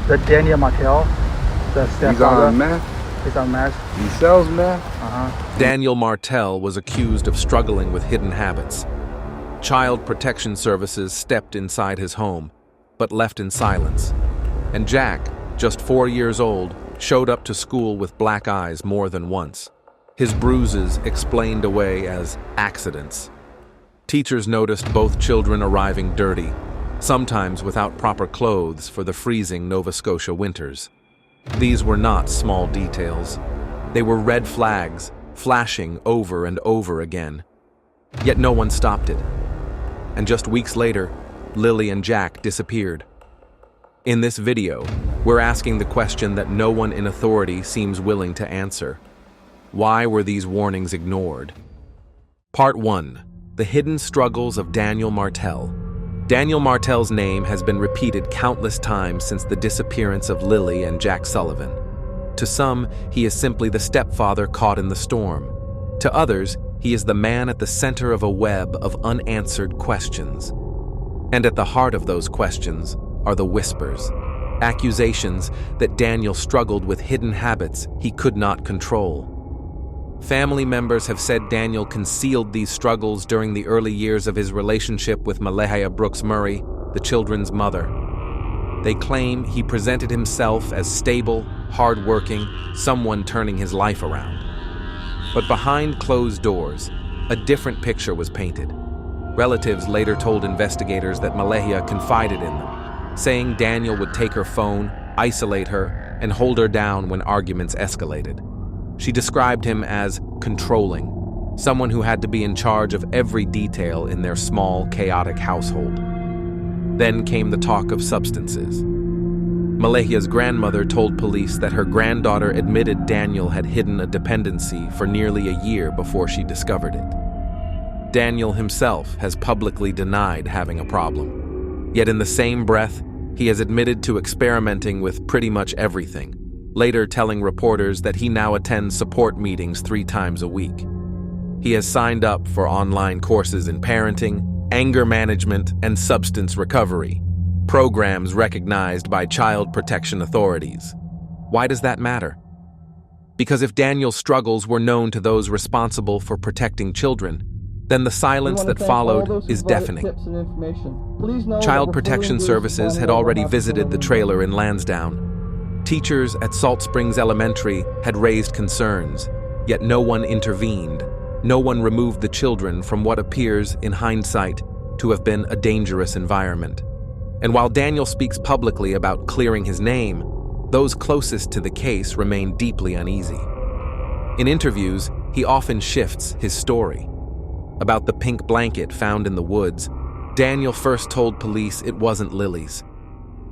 The Daniel Martel, the stepfather. He's on meth? He's on meth. He sells meth? Daniel Martel was accused of struggling with hidden habits. Child Protection Services stepped inside his home, but left in silence. And Jack, just 4 years old, showed up to school with black eyes more than once. His bruises explained away as accidents. Teachers noticed both children arriving dirty, sometimes without proper clothes for the freezing Nova Scotia winters. These were not small details. They were red flags, flashing over and over again. Yet no one stopped it. And just weeks later, Lilly and Jack disappeared. In this video, we're asking the question that no one in authority seems willing to answer. Why were these warnings ignored? Part 1. The hidden struggles of Daniel Martel. Daniel Martel's name has been repeated countless times since the disappearance of Lilly and Jack Sullivan. To some, he is simply the stepfather caught in the storm. To others, he is the man at the center of a web of unanswered questions. And at the heart of those questions are the whispers, accusations that Daniel struggled with hidden habits he could not control. Family members have said Daniel concealed these struggles during the early years of his relationship with Malehya Brooks Murray, the children's mother. They claim he presented himself as stable, hardworking, someone turning his life around. But behind closed doors, a different picture was painted. Relatives later told investigators that Malehya confided in them, saying Daniel would take her phone, isolate her, and hold her down when arguments escalated. She described him as controlling, someone who had to be in charge of every detail in their small, chaotic household. Then came the talk of substances. Malehya's grandmother told police that her granddaughter admitted Daniel had hidden a dependency for nearly a year before she discovered it. Daniel himself has publicly denied having a problem. Yet in the same breath, he has admitted to experimenting with pretty much everything, later telling reporters that he now attends support meetings 3 times a week. He has signed up for online courses in parenting, anger management, and substance recovery, programs recognized by child protection authorities. Why does that matter? Because if Daniel's struggles were known to those responsible for protecting children, then the silence that followed is deafening. Child Protection Services had already visited the trailer in Lansdowne. Teachers at Salt Springs Elementary had raised concerns, yet no one intervened. No one removed the children from what appears, in hindsight, to have been a dangerous environment. And while Daniel speaks publicly about clearing his name, those closest to the case remain deeply uneasy. In interviews, he often shifts his story. About the pink blanket found in the woods, Daniel first told police it wasn't Lilly's.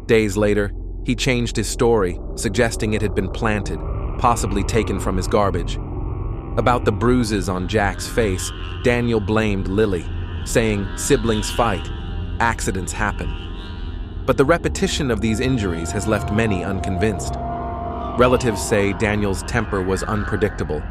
Days later, he changed his story, suggesting it had been planted, possibly taken from his garbage. About the bruises on Jack's face, Daniel blamed Lilly, saying siblings fight, accidents happen. But the repetition of these injuries has left many unconvinced. Relatives say Daniel's temper was unpredictable.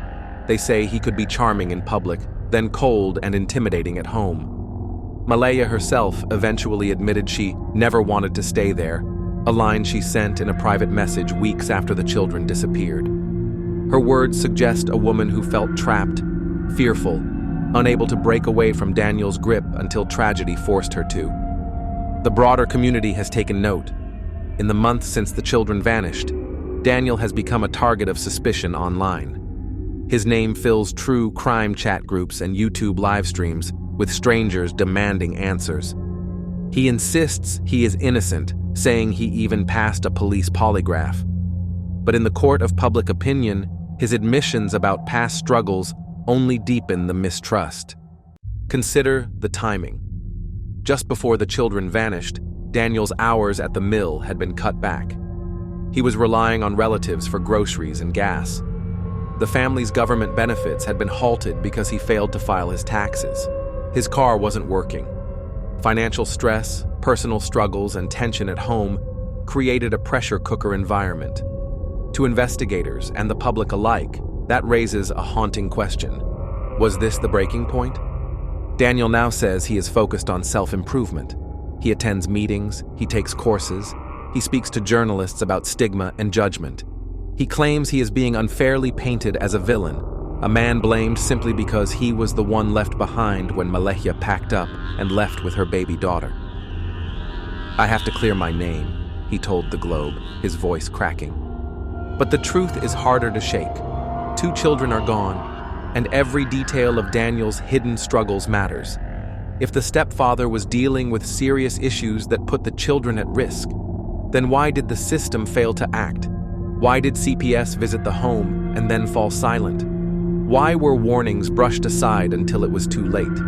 They say he could be charming in public, then cold and intimidating at home. Malehya herself eventually admitted she never wanted to stay there, a line she sent in a private message weeks after the children disappeared. Her words suggest a woman who felt trapped, fearful, unable to break away from Daniel's grip until tragedy forced her to. The broader community has taken note. In the months since the children vanished, Daniel has become a target of suspicion online. His name fills true crime chat groups and YouTube live streams with strangers demanding answers. He insists he is innocent, saying he even passed a police polygraph. But in the court of public opinion, his admissions about past struggles only deepen the mistrust. Consider the timing. Just before the children vanished, Daniel's hours at the mill had been cut back. He was relying on relatives for groceries and gas. The family's government benefits had been halted because he failed to file his taxes. His car wasn't working. Financial stress, personal struggles, and tension at home created a pressure cooker environment. To investigators and the public alike, that raises a haunting question. Was this the breaking point? Daniel now says he is focused on self-improvement. He attends meetings, he takes courses, He speaks to journalists about stigma and judgment. He claims he is being unfairly painted as a villain, a man blamed simply because he was the one left behind when Malehya packed up and left with her baby daughter. "I have to clear my name," he told the Globe, his voice cracking. But the truth is harder to shake. 2 children are gone, and every detail of Daniel's hidden struggles matters. If the stepfather was dealing with serious issues that put the children at risk, then why did the system fail to act? Why did CPS visit the home and then fall silent? Why were warnings brushed aside until it was too late?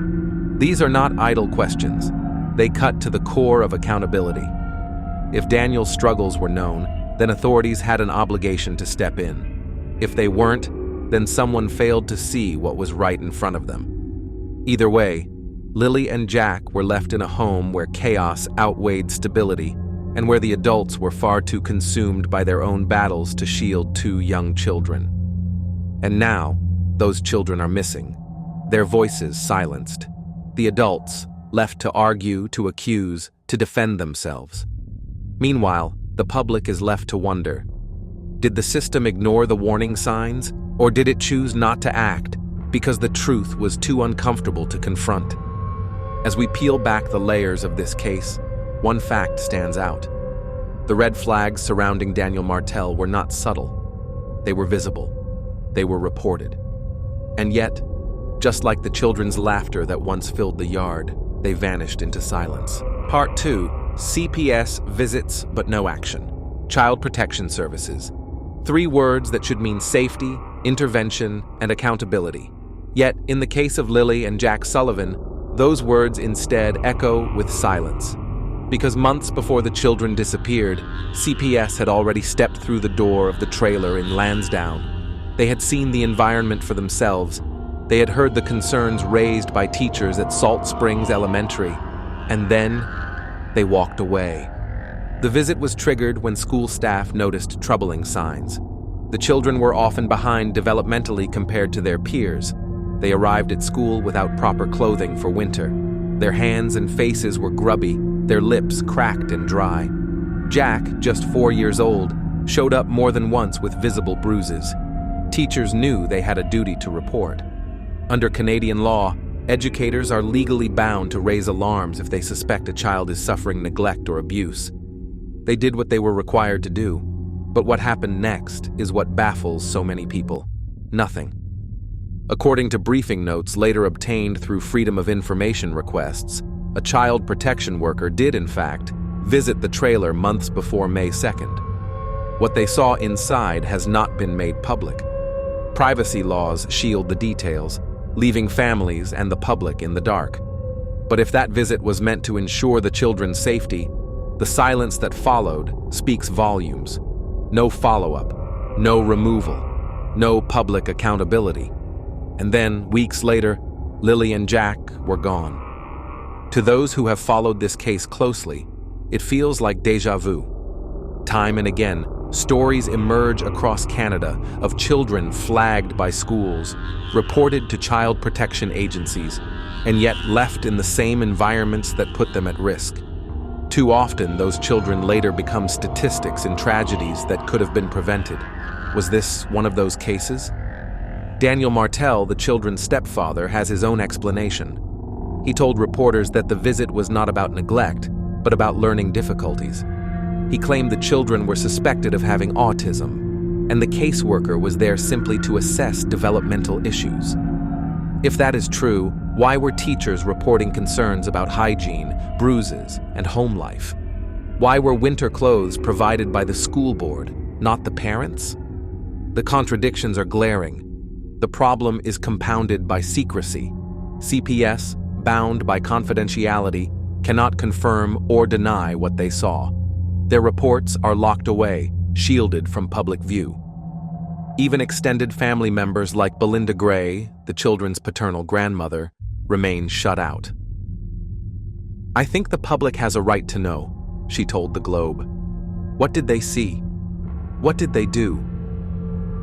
These are not idle questions. They cut to the core of accountability. If Daniel's struggles were known, then authorities had an obligation to step in. If they weren't, then someone failed to see what was right in front of them. Either way, Lilly and Jack were left in a home where chaos outweighed stability and where the adults were far too consumed by their own battles to shield 2 young children. And now, those children are missing, their voices silenced. The adults, left to argue, to accuse, to defend themselves. Meanwhile, the public is left to wonder, did the system ignore the warning signs, or did it choose not to act because the truth was too uncomfortable to confront? As we peel back the layers of this case, one fact stands out. The red flags surrounding Daniel Martel were not subtle. They were visible. They were reported. And yet, just like the children's laughter that once filled the yard, they vanished into silence. Part 2, CPS visits but no action. Child Protection Services. 3 words that should mean safety, intervention, and accountability. Yet, in the case of Lilly and Jack Sullivan, those words instead echo with silence. Because months before the children disappeared, CPS had already stepped through the door of the trailer in Lansdowne. They had seen the environment for themselves. They had heard the concerns raised by teachers at Salt Springs Elementary. And then, they walked away. The visit was triggered when school staff noticed troubling signs. The children were often behind developmentally compared to their peers. They arrived at school without proper clothing for winter. Their hands and faces were grubby, their lips cracked and dry. Jack, just 4 years old, showed up more than once with visible bruises. Teachers knew they had a duty to report. Under Canadian law, educators are legally bound to raise alarms if they suspect a child is suffering neglect or abuse. They did what they were required to do, but what happened next is what baffles so many people. Nothing. According to briefing notes later obtained through Freedom of Information requests, a child protection worker did, in fact, visit the trailer months before May 2nd. What they saw inside has not been made public. Privacy laws shield the details, leaving families and the public in the dark. But if that visit was meant to ensure the children's safety, the silence that followed speaks volumes. No follow-up, no removal, no public accountability. And then, weeks later, Lilly and Jack were gone. To those who have followed this case closely, it feels like déjà vu. Time and again, stories emerge across Canada of children flagged by schools, reported to child protection agencies, and yet left in the same environments that put them at risk. Too often, those children later become statistics in tragedies that could have been prevented. Was this one of those cases? Daniel Martel, the children's stepfather, has his own explanation. He told reporters that the visit was not about neglect, but about learning difficulties. He claimed the children were suspected of having autism, and the caseworker was there simply to assess developmental issues. If that is true, why were teachers reporting concerns about hygiene, bruises, and home life? Why were winter clothes provided by the school board, not the parents? The contradictions are glaring. The problem is compounded by secrecy. CPS, bound by confidentiality, cannot confirm or deny what they saw. Their reports are locked away, shielded from public view. Even extended family members like Belinda Gray, the children's paternal grandmother, remain shut out. "I think the public has a right to know," she told the Globe. "What did they see? What did they do?"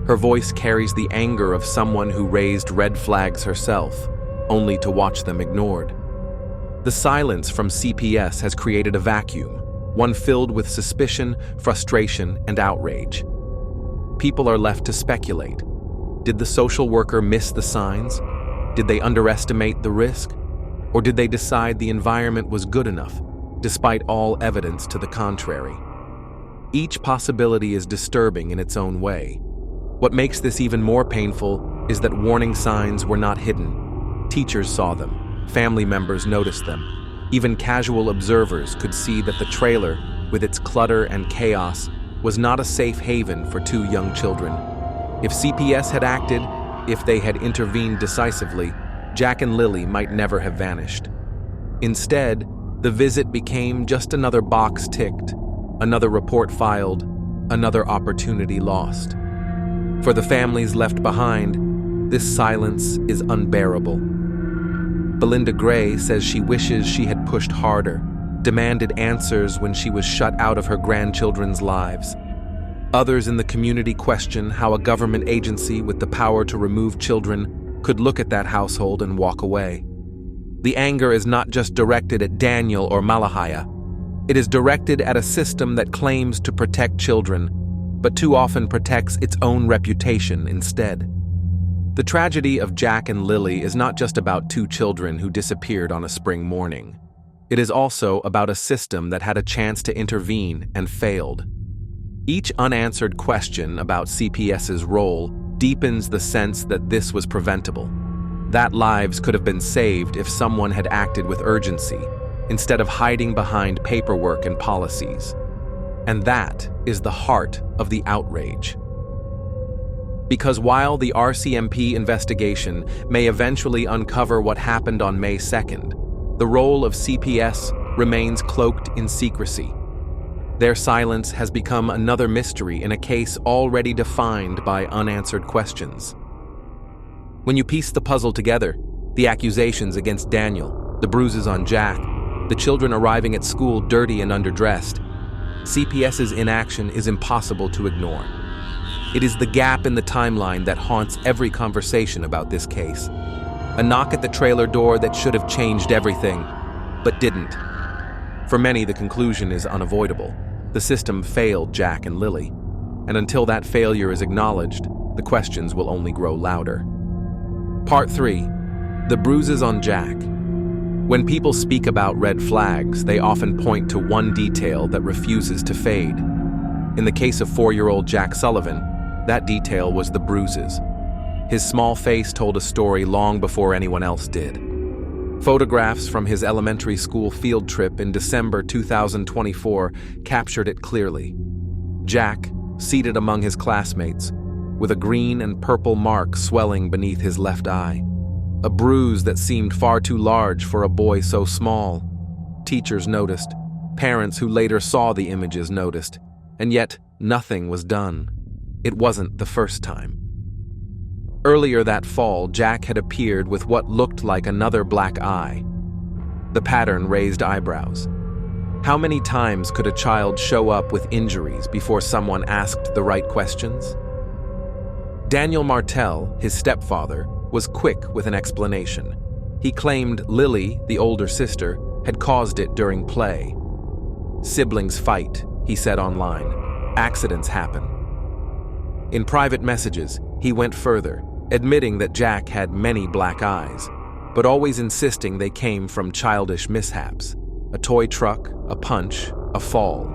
Her voice carries the anger of someone who raised red flags herself, only to watch them ignored. The silence from CPS has created a vacuum, one filled with suspicion, frustration, and outrage. People are left to speculate. Did the social worker miss the signs? Did they underestimate the risk? Or did they decide the environment was good enough, despite all evidence to the contrary? Each possibility is disturbing in its own way. What makes this even more painful is that warning signs were not hidden. Teachers saw them, family members noticed them. Even casual observers could see that the trailer, with its clutter and chaos, was not a safe haven for two young children. If CPS had acted, if they had intervened decisively, Jack and Lilly might never have vanished. Instead, the visit became just another box ticked, another report filed, another opportunity lost. For the families left behind, this silence is unbearable. Belinda Gray says she wishes she had pushed harder, demanded answers when she was shut out of her grandchildren's lives. Others in the community question how a government agency with the power to remove children could look at that household and walk away. The anger is not just directed at Daniel or Malehya. It is directed at a system that claims to protect children, but too often protects its own reputation instead. The tragedy of Jack and Lilly is not just about two children who disappeared on a spring morning. It is also about a system that had a chance to intervene and failed. Each unanswered question about CPS's role deepens the sense that this was preventable, that lives could have been saved if someone had acted with urgency, instead of hiding behind paperwork and policies. And that is the heart of the outrage. Because while the RCMP investigation may eventually uncover what happened on May 2nd, the role of CPS remains cloaked in secrecy. Their silence has become another mystery in a case already defined by unanswered questions. When you piece the puzzle together, the accusations against Daniel, the bruises on Jack, the children arriving at school dirty and underdressed, CPS's inaction is impossible to ignore. It is the gap in the timeline that haunts every conversation about this case. A knock at the trailer door that should have changed everything, but didn't. For many, the conclusion is unavoidable. The system failed Jack and Lilly, and until that failure is acknowledged, the questions will only grow louder. Part 3. The bruises on Jack. When people speak about red flags, they often point to one detail that refuses to fade. In the case of 4-year-old Jack Sullivan, that detail was the bruises. His small face told a story long before anyone else did. Photographs from his elementary school field trip in December 2024 captured it clearly. Jack, seated among his classmates, with a green and purple mark swelling beneath his left eye. A bruise that seemed far too large for a boy so small. Teachers noticed. Parents who later saw the images noticed. And yet, nothing was done. It wasn't the first time. Earlier that fall, Jack had appeared with what looked like another black eye. The pattern raised eyebrows. How many times could a child show up with injuries before someone asked the right questions? Daniel Martell, his stepfather, was quick with an explanation. He claimed Lilly, the older sister, had caused it during play. Siblings fight, he said online. Accidents happen. In private messages, he went further, admitting that Jack had many black eyes, but always insisting they came from childish mishaps. A toy truck, a punch, a fall.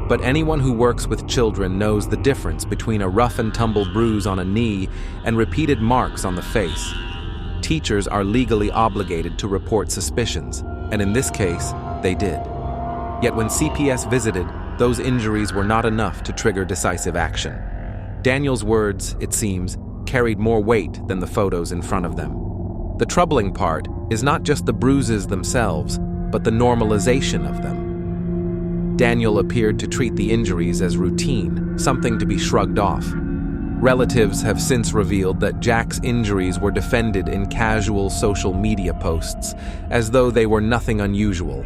But anyone who works with children knows the difference between a rough and tumble bruise on a knee and repeated marks on the face. Teachers are legally obligated to report suspicions, and in this case, they did. Yet when CPS visited, those injuries were not enough to trigger decisive action. Daniel's words, it seems, carried more weight than the photos in front of them. The troubling part is not just the bruises themselves, but the normalization of them. Daniel appeared to treat the injuries as routine, something to be shrugged off. Relatives have since revealed that Jack's injuries were defended in casual social media posts, as though they were nothing unusual.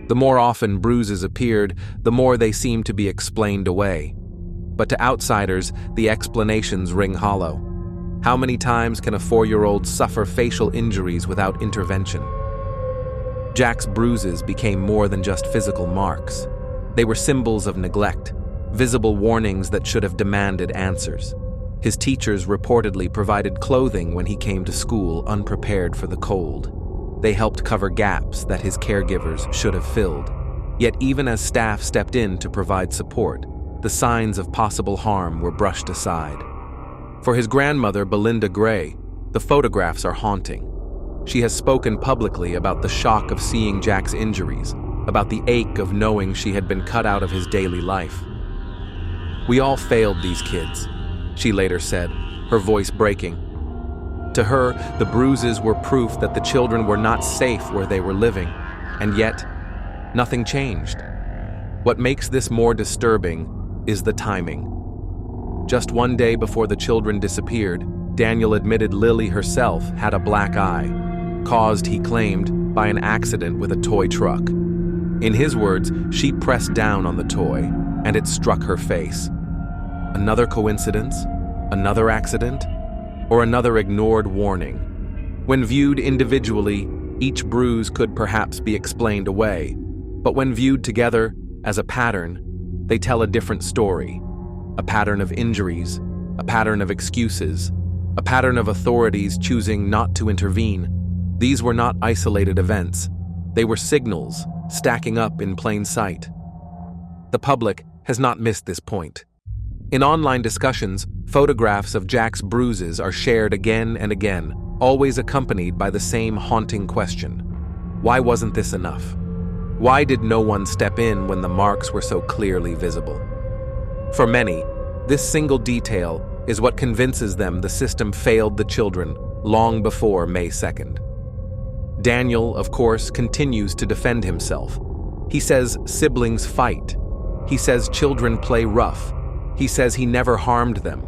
The more often bruises appeared, the more they seemed to be explained away. But to outsiders, the explanations ring hollow. How many times can a 4-year-old suffer facial injuries without intervention? Jack's bruises became more than just physical marks. They were symbols of neglect, visible warnings that should have demanded answers. His teachers reportedly provided clothing when he came to school unprepared for the cold. They helped cover gaps that his caregivers should have filled. Yet even as staff stepped in to provide support, the signs of possible harm were brushed aside. For his grandmother, Belinda Gray, the photographs are haunting. She has spoken publicly about the shock of seeing Jack's injuries, about the ache of knowing she had been cut out of his daily life. "We all failed these kids," she later said, her voice breaking. To her, the bruises were proof that the children were not safe where they were living, and yet, nothing changed. What makes this more disturbing is the timing. Just one day before the children disappeared, Daniel admitted Lilly herself had a black eye, caused, he claimed, by an accident with a toy truck. In his words, she pressed down on the toy, and it struck her face. Another coincidence? Another accident? Or another ignored warning? When viewed individually, each bruise could perhaps be explained away, but when viewed together as a pattern, they tell a different story. A pattern of injuries, a pattern of excuses, a pattern of authorities choosing not to intervene. These were not isolated events. They were signals stacking up in plain sight. The public has not missed this point. In online discussions, photographs of Jack's bruises are shared again and again, always accompanied by the same haunting question. Why wasn't this enough? Why did no one step in when the marks were so clearly visible? For many, this single detail is what convinces them the system failed the children long before May 2nd. Daniel, of course, continues to defend himself. He says siblings fight. He says children play rough. He says he never harmed them.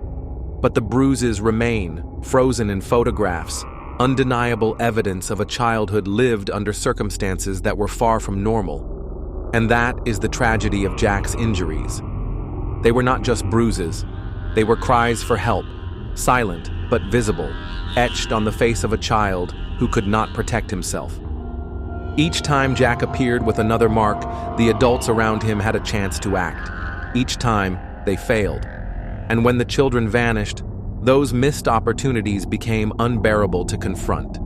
But the bruises remain, frozen in photographs, undeniable evidence of a childhood lived under circumstances that were far from normal. And that is the tragedy of Jack's injuries. They were not just bruises. They were cries for help, silent but visible, etched on the face of a child who could not protect himself. Each time Jack appeared with another mark, the adults around him had a chance to act. Each time, they failed. And when the children vanished, those missed opportunities became unbearable to confront.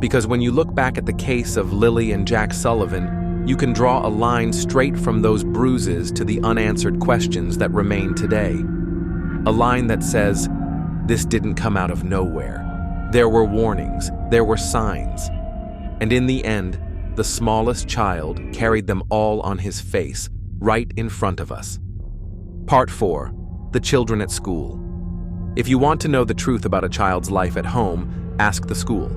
Because when you look back at the case of Lilly and Jack Sullivan, you can draw a line straight from those bruises to the unanswered questions that remain today. A line that says, this didn't come out of nowhere. There were warnings, there were signs. And in the end, the smallest child carried them all on his face, right in front of us. Part 4. The children at school. If you want to know the truth about a child's life at home, ask the school.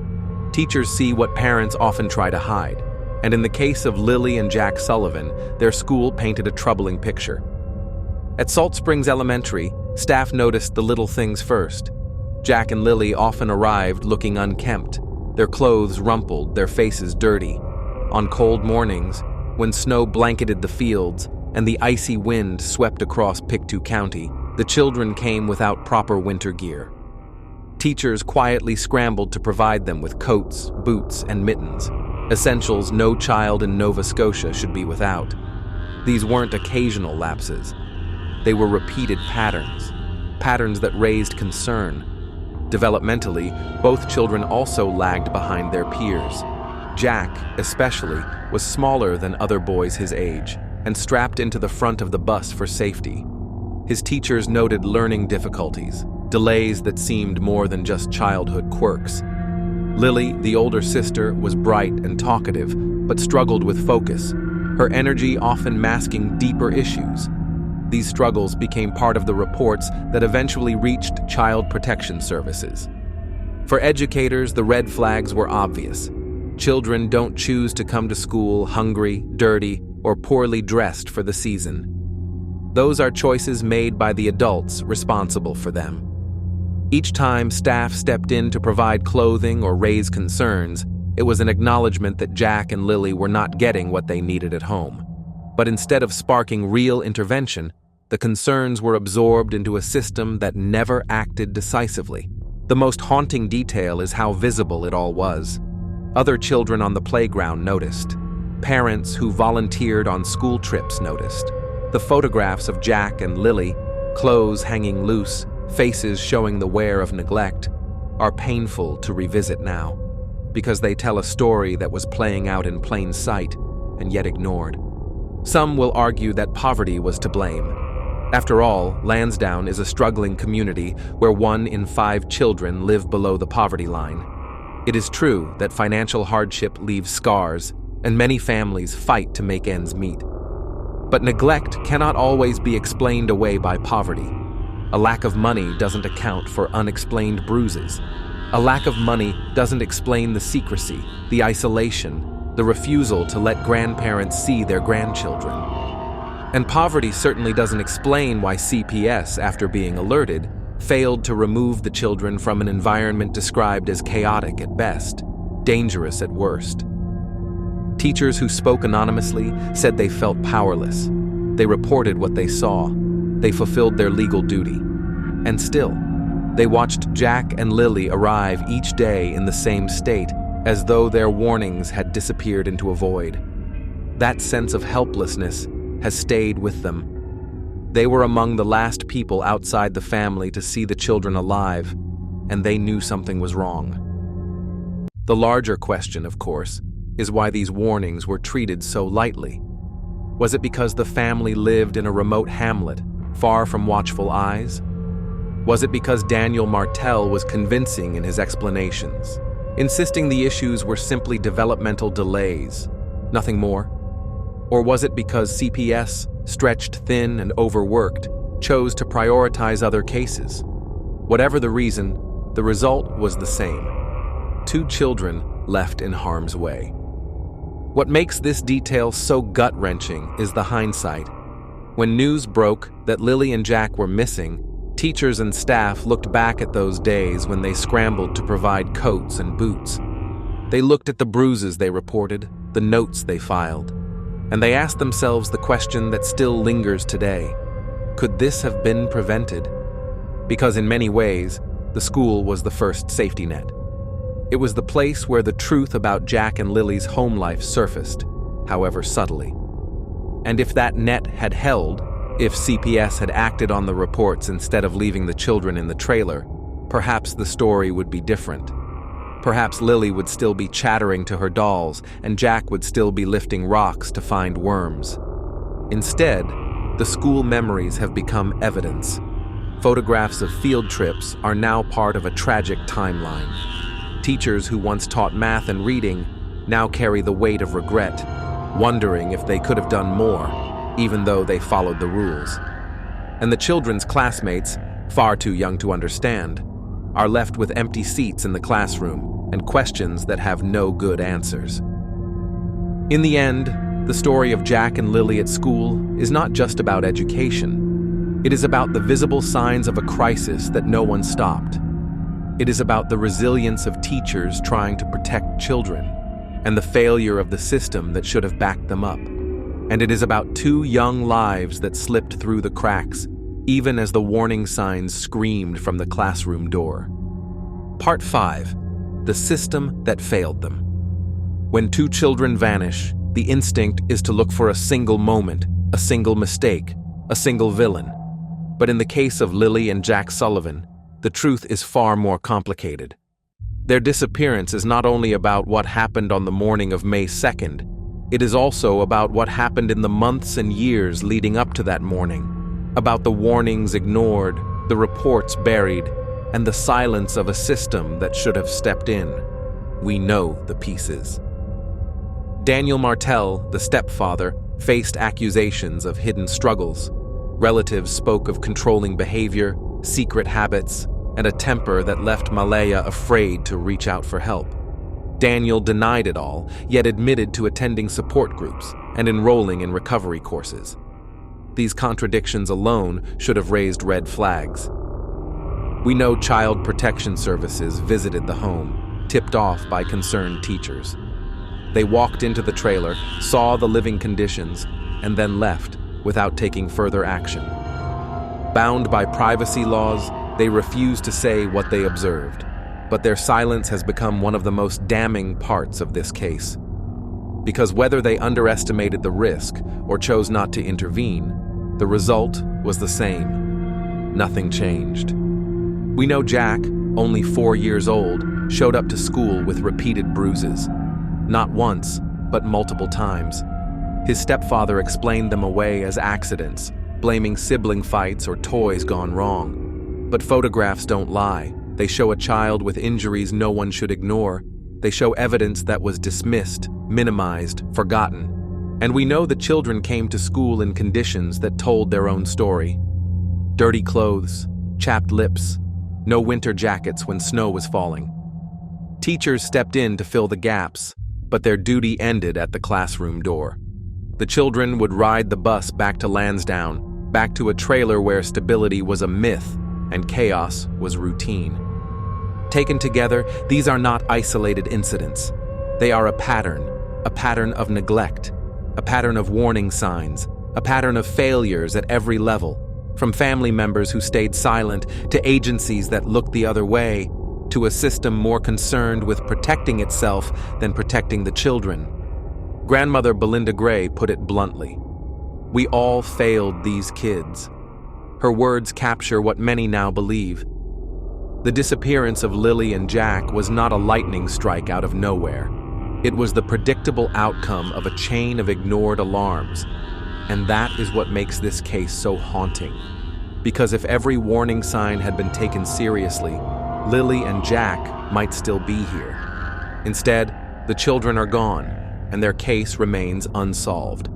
Teachers see what parents often try to hide. And in the case of Lilly and Jack Sullivan, their school painted a troubling picture. At Salt Springs Elementary, staff noticed the little things first. Jack and Lilly often arrived looking unkempt, their clothes rumpled, their faces dirty. On cold mornings, when snow blanketed the fields and the icy wind swept across Pictou County, the children came without proper winter gear. Teachers quietly scrambled to provide them with coats, boots, and mittens, essentials no child in Nova Scotia should be without. These weren't occasional lapses. They were repeated patterns that raised concern. Developmentally, both children also lagged behind their peers. Jack, especially, was smaller than other boys his age and strapped into the front of the bus for safety. His teachers noted learning difficulties, delays that seemed more than just childhood quirks. Lilly, the older sister, was bright and talkative, but struggled with focus, her energy often masking deeper issues. These struggles became part of the reports that eventually reached Child Protection Services. For educators, the red flags were obvious. Children don't choose to come to school hungry, dirty, or poorly dressed for the season. Those are choices made by the adults responsible for them. Each time staff stepped in to provide clothing or raise concerns, it was an acknowledgement that Jack and Lilly were not getting what they needed at home. But instead of sparking real intervention, the concerns were absorbed into a system that never acted decisively. The most haunting detail is how visible it all was. Other children on the playground noticed. Parents who volunteered on school trips noticed. The photographs of Jack and Lilly, clothes hanging loose, faces showing the wear of neglect, are painful to revisit now, because they tell a story that was playing out in plain sight and yet ignored. Some will argue that poverty was to blame. After all, Lansdowne is a struggling community where 1 in 5 children live below the poverty line. It is true that financial hardship leaves scars, and many families fight to make ends meet. But neglect cannot always be explained away by poverty. A lack of money doesn't account for unexplained bruises. A lack of money doesn't explain the secrecy, the isolation, the refusal to let grandparents see their grandchildren. And poverty certainly doesn't explain why CPS, after being alerted, failed to remove the children from an environment described as chaotic at best, dangerous at worst. Teachers who spoke anonymously said they felt powerless. They reported what they saw. They fulfilled their legal duty. And still, they watched Jack and Lilly arrive each day in the same state, as though their warnings had disappeared into a void. That sense of helplessness has stayed with them. They were among the last people outside the family to see the children alive, and they knew something was wrong. The larger question, of course, is why these warnings were treated so lightly. Was it because the family lived in a remote hamlet, far from watchful eyes? Was it because Daniel Martel was convincing in his explanations, insisting the issues were simply developmental delays, nothing more? Or was it because CPS, stretched thin and overworked, chose to prioritize other cases? Whatever the reason, the result was the same. 2 children left in harm's way. What makes this detail so gut-wrenching is the hindsight. When news broke that Lilly and Jack were missing, teachers and staff looked back at those days when they scrambled to provide coats and boots. They looked at the bruises they reported, the notes they filed, and they asked themselves the question that still lingers today. Could this have been prevented? Because in many ways, the school was the first safety net. It was the place where the truth about Jack and Lily's home life surfaced, however subtly. And if that net had held, if CPS had acted on the reports instead of leaving the children in the trailer, perhaps the story would be different. Perhaps Lilly would still be chattering to her dolls, and Jack would still be lifting rocks to find worms. Instead, the school memories have become evidence. Photographs of field trips are now part of a tragic timeline. Teachers who once taught math and reading now carry the weight of regret, wondering if they could have done more, even though they followed the rules. And the children's classmates, far too young to understand, are left with empty seats in the classroom and questions that have no good answers. In the end, the story of Jack and Lilly at school is not just about education. It is about the visible signs of a crisis that no one stopped. It is about the resilience of teachers trying to protect children, and the failure of the system that should have backed them up. And it is about 2 young lives that slipped through the cracks, even as the warning signs screamed from the classroom door. Part 5. The system that failed them. When 2 children vanish, the instinct is to look for a single moment, a single mistake, a single villain. But in the case of Lilly and Jack Sullivan, the truth is far more complicated. Their disappearance is not only about what happened on the morning of May 2nd, it is also about what happened in the months and years leading up to that morning, about the warnings ignored, the reports buried, and the silence of a system that should have stepped in. We know the pieces. Daniel Martel, the stepfather, faced accusations of hidden struggles. Relatives spoke of controlling behavior, secret habits, and a temper that left Malehya afraid to reach out for help. Daniel denied it all, yet admitted to attending support groups and enrolling in recovery courses. These contradictions alone should have raised red flags. We know Child Protection Services visited the home, tipped off by concerned teachers. They walked into the trailer, saw the living conditions, and then left without taking further action. Bound by privacy laws, they refused to say what they observed. but their silence has become one of the most damning parts of this case. Because whether they underestimated the risk or chose not to intervene, the result was the same. Nothing changed. We know Jack, only 4 years old, showed up to school with repeated bruises. Not once, but multiple times. His stepfather explained them away as accidents, blaming sibling fights or toys gone wrong. But photographs don't lie. They show a child with injuries no one should ignore. They show evidence that was dismissed, minimized, forgotten. And we know the children came to school in conditions that told their own story. Dirty clothes, chapped lips, no winter jackets when snow was falling. Teachers stepped in to fill the gaps, but their duty ended at the classroom door. The children would ride the bus back to Lansdowne, back to a trailer where stability was a myth and chaos was routine. Taken together, these are not isolated incidents. They are a pattern of neglect, a pattern of warning signs, a pattern of failures at every level, from family members who stayed silent to agencies that looked the other way, to a system more concerned with protecting itself than protecting the children. Grandmother Belinda Gray put it bluntly. We all failed these kids. Her words capture what many now believe. The disappearance of Lilly and Jack was not a lightning strike out of nowhere. It was the predictable outcome of a chain of ignored alarms. And that is what makes this case so haunting. Because if every warning sign had been taken seriously, Lilly and Jack might still be here. Instead, the children are gone, and their case remains unsolved.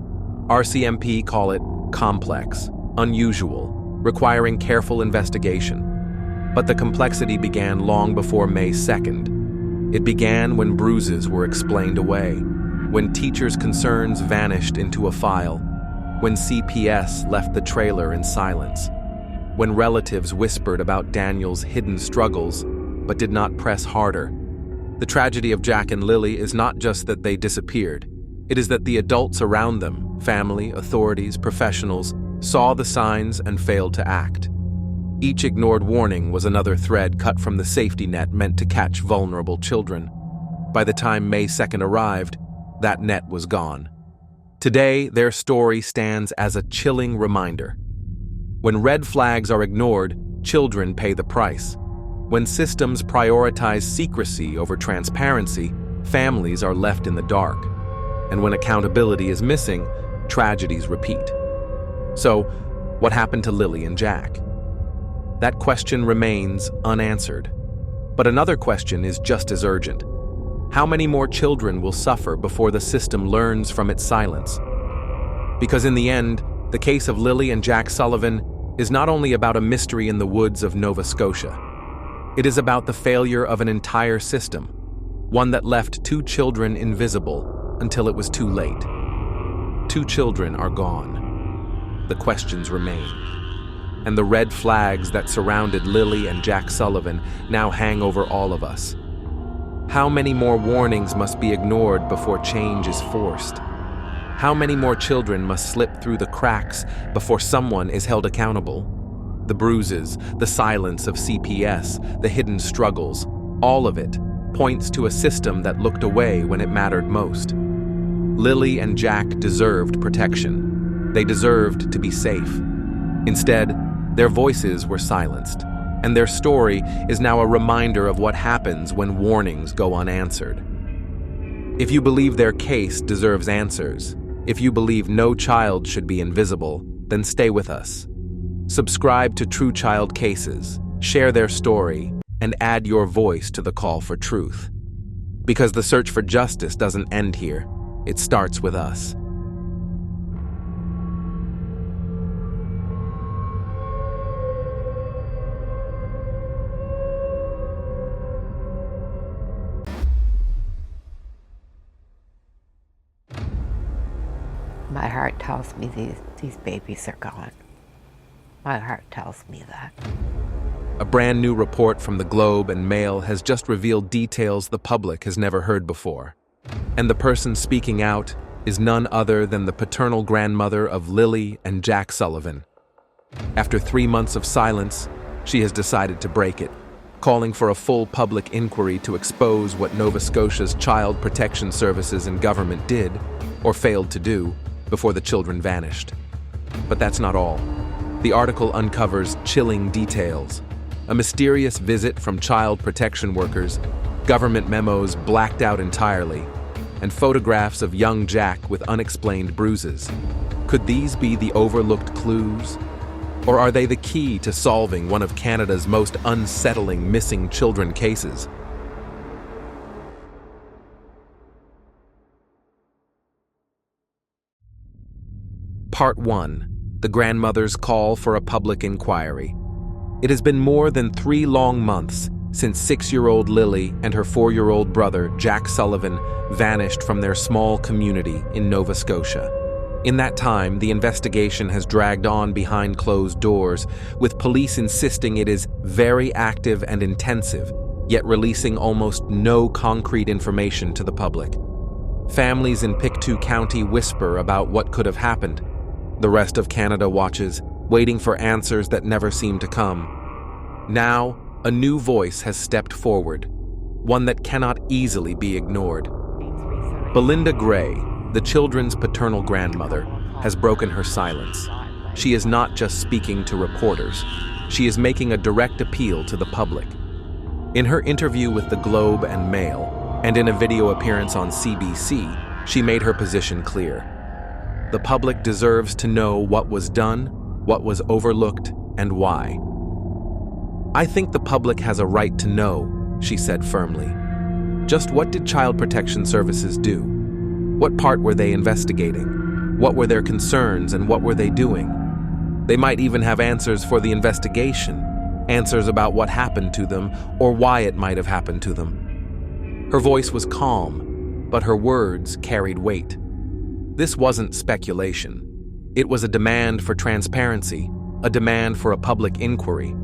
RCMP call it complex, unusual, requiring careful investigation. But the complexity began long before May 2nd. It began when bruises were explained away, when teachers' concerns vanished into a file, when CPS left the trailer in silence, when relatives whispered about Daniel's hidden struggles but did not press harder. The tragedy of Jack and Lilly is not just that they disappeared. It is that the adults around them, family, authorities, professionals, saw the signs and failed to act. Each ignored warning was another thread cut from the safety net meant to catch vulnerable children. By the time May 2nd arrived, that net was gone. Today, their story stands as a chilling reminder. When red flags are ignored, children pay the price. When systems prioritize secrecy over transparency, families are left in the dark. And when accountability is missing, tragedies repeat. So, what happened to Lilly and Jack? That question remains unanswered. But another question is just as urgent. How many more children will suffer before the system learns from its silence? Because in the end, the case of Lilly and Jack Sullivan is not only about a mystery in the woods of Nova Scotia. It is about the failure of an entire system, one that left 2 children invisible until it was too late. 2 children are gone. The questions remain. And the red flags that surrounded Lilly and Jack Sullivan now hang over all of us. How many more warnings must be ignored before change is forced? How many more children must slip through the cracks before someone is held accountable? The bruises, the silence of CPS, the hidden struggles, all of it points to a system that looked away when it mattered most. Lilly and Jack deserved protection. They deserved to be safe. Instead, their voices were silenced, and their story is now a reminder of what happens when warnings go unanswered. If you believe their case deserves answers, if you believe no child should be invisible, then stay with us. Subscribe to True Child Cases, share their story, and add your voice to the call for truth. Because the search for justice doesn't end here, it starts with us. My heart tells me these babies are gone. My heart tells me that. A brand new report from the Globe and Mail has just revealed details the public has never heard before. And the person speaking out is none other than the paternal grandmother of Lilly and Jack Sullivan. After 3 months of silence, she has decided to break it. calling for a full public inquiry to expose what Nova Scotia's Child Protection Services and government did, or failed to do, before the children vanished. But that's not all. The article uncovers chilling details: a mysterious visit from child protection workers, government memos blacked out entirely, and photographs of young Jack with unexplained bruises. Could these be the overlooked clues? Or are they the key to solving one of Canada's most unsettling missing children cases? Part 1. The grandmother's call for a public inquiry. It has been more than 3 long months since 6-year-old Lilly and her 4-year-old brother, Jack Sullivan, vanished from their small community in Nova Scotia. In that time, the investigation has dragged on behind closed doors, with police insisting it is very active and intensive, yet releasing almost no concrete information to the public. Families in Pictou County whisper about what could have happened. The rest of Canada watches, waiting for answers that never seem to come. Now, a new voice has stepped forward, one that cannot easily be ignored. Belinda Gray, the children's paternal grandmother, has broken her silence. She is not just speaking to reporters. She is making a direct appeal to the public. In her interview with the Globe and Mail, and in a video appearance on CBC, she made her position clear. The public deserves to know what was done, what was overlooked, and why. "I think the public has a right to know," she said firmly. Just what did Child Protection Services do? What part were they investigating? What were their concerns and what were they doing? They might even have answers for the investigation, answers about what happened to them or why it might have happened to them. Her voice was calm, but her words carried weight. This wasn't speculation. It was a demand for transparency, a demand for a public inquiry.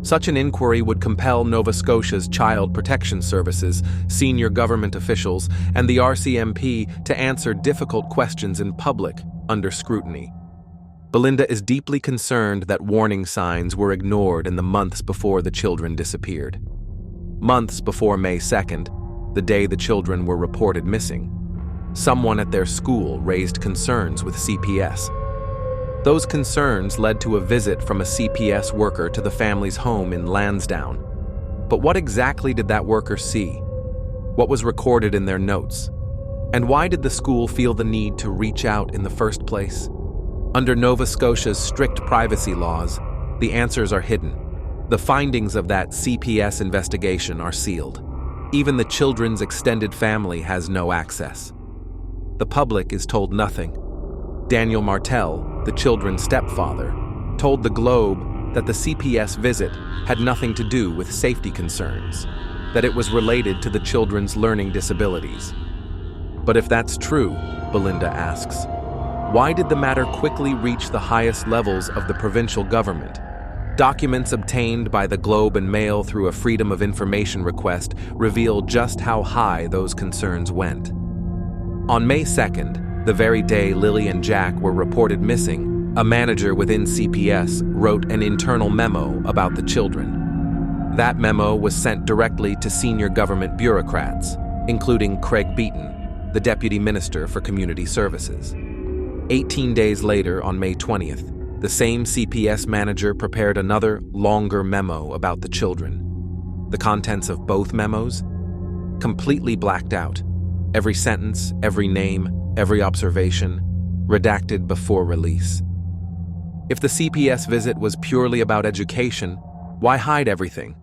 Such an inquiry would compel Nova Scotia's Child Protection Services, senior government officials, and the RCMP to answer difficult questions in public, under scrutiny. Belinda is deeply concerned that warning signs were ignored in the months before the children disappeared. Months before May 2nd, the day the children were reported missing, someone at their school raised concerns with CPS. Those concerns led to a visit from a CPS worker to the family's home in Lansdowne. But what exactly did that worker see? What was recorded in their notes? And why did the school feel the need to reach out in the first place? Under Nova Scotia's strict privacy laws, the answers are hidden. The findings of that CPS investigation are sealed. Even the children's extended family has no access. The public is told nothing. Daniel Martel, the children's stepfather, told the Globe that the CPS visit had nothing to do with safety concerns, that it was related to the children's learning disabilities. But if that's true, Belinda asks, why did the matter quickly reach the highest levels of the provincial government? Documents obtained by the Globe and Mail through a Freedom of Information request reveal just how high those concerns went. On May 2nd, the very day Lilly and Jack were reported missing, a manager within CPS wrote an internal memo about the children. That memo was sent directly to senior government bureaucrats, including Craig Beaton, the Deputy Minister for Community Services. 18 days later, on May 20th, the same CPS manager prepared another, longer memo about the children. The contents of both memos? Completely blacked out. Every sentence, every name, every observation, redacted before release. If the CPS visit was purely about education, why hide everything?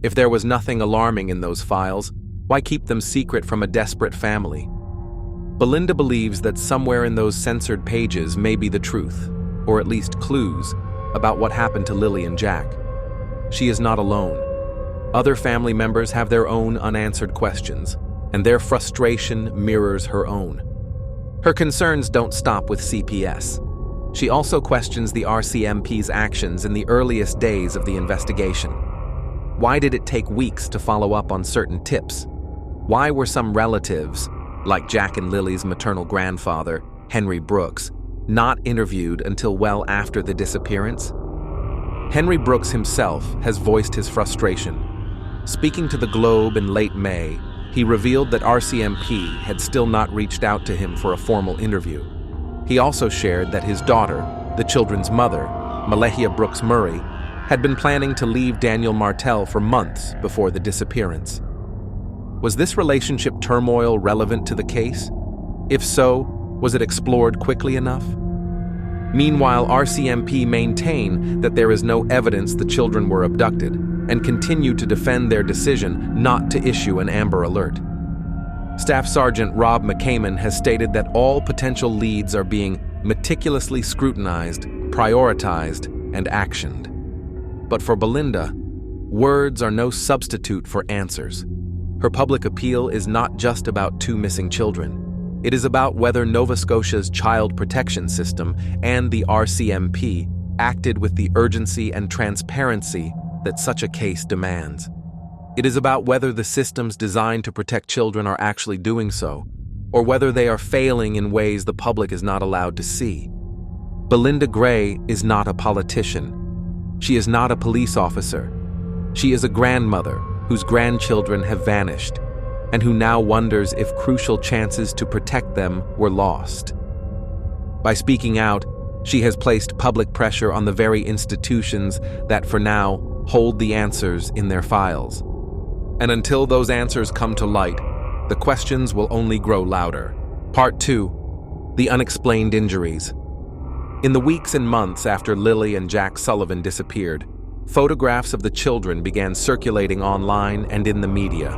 If there was nothing alarming in those files, why keep them secret from a desperate family? Belinda believes that somewhere in those censored pages may be the truth, or at least clues, about what happened to Lilly and Jack. She is not alone. Other family members have their own unanswered questions, and their frustration mirrors her own. Her concerns don't stop with CPS. She also questions the RCMP's actions in the earliest days of the investigation. Why did it take weeks to follow up on certain tips? Why were some relatives, like Jack and Lilly's maternal grandfather, Henry Brooks, not interviewed until well after the disappearance? Henry Brooks himself has voiced his frustration. Speaking to the Globe in late May, he revealed that RCMP had still not reached out to him for a formal interview. He also shared that his daughter, the children's mother, Malehya Brooks Murray, had been planning to leave Daniel Martel for months before the disappearance. Was this relationship turmoil relevant to the case? If so, was it explored quickly enough? Meanwhile, RCMP maintain that there is no evidence the children were abducted and continue to defend their decision not to issue an Amber Alert. Staff Sergeant Rob McCammon has stated that all potential leads are being meticulously scrutinized, prioritized, and actioned. But for Belinda, words are no substitute for answers. Her public appeal is not just about 2 missing children. It is about whether Nova Scotia's child protection system and the RCMP acted with the urgency and transparency that such a case demands. It is about whether the systems designed to protect children are actually doing so, or whether they are failing in ways the public is not allowed to see. Belinda Gray is not a politician. She is not a police officer. She is a grandmother whose grandchildren have vanished, and who now wonders if crucial chances to protect them were lost. By speaking out, she has placed public pressure on the very institutions that, for now, hold the answers in their files. And until those answers come to light, the questions will only grow louder. Part 2. The Unexplained Injuries. In the weeks and months after Lilly and Jack Sullivan disappeared, photographs of the children began circulating online and in the media.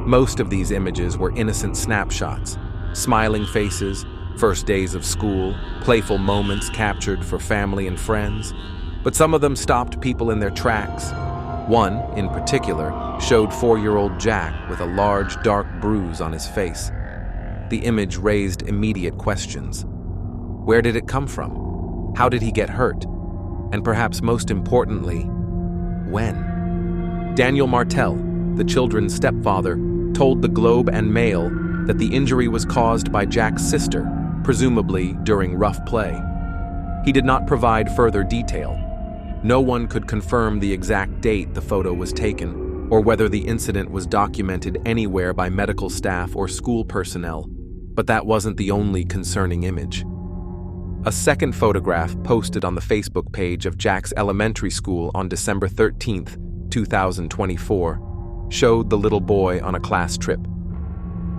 Most of these images were innocent snapshots, smiling faces, first days of school, playful moments captured for family and friends. But some of them stopped people in their tracks. One, in particular, showed 4-year-old Jack with a large, dark bruise on his face. The image raised immediate questions. Where did it come from? How did he get hurt? And perhaps most importantly, when? Daniel Martel, the children's stepfather, told the Globe and Mail that the injury was caused by Jack's sister, presumably during rough play. He did not provide further detail. No one could confirm the exact date the photo was taken, or whether the incident was documented anywhere by medical staff or school personnel, but that wasn't the only concerning image. A second photograph posted on the Facebook page of Jack's elementary school on December 13th, 2024, showed the little boy on a class trip.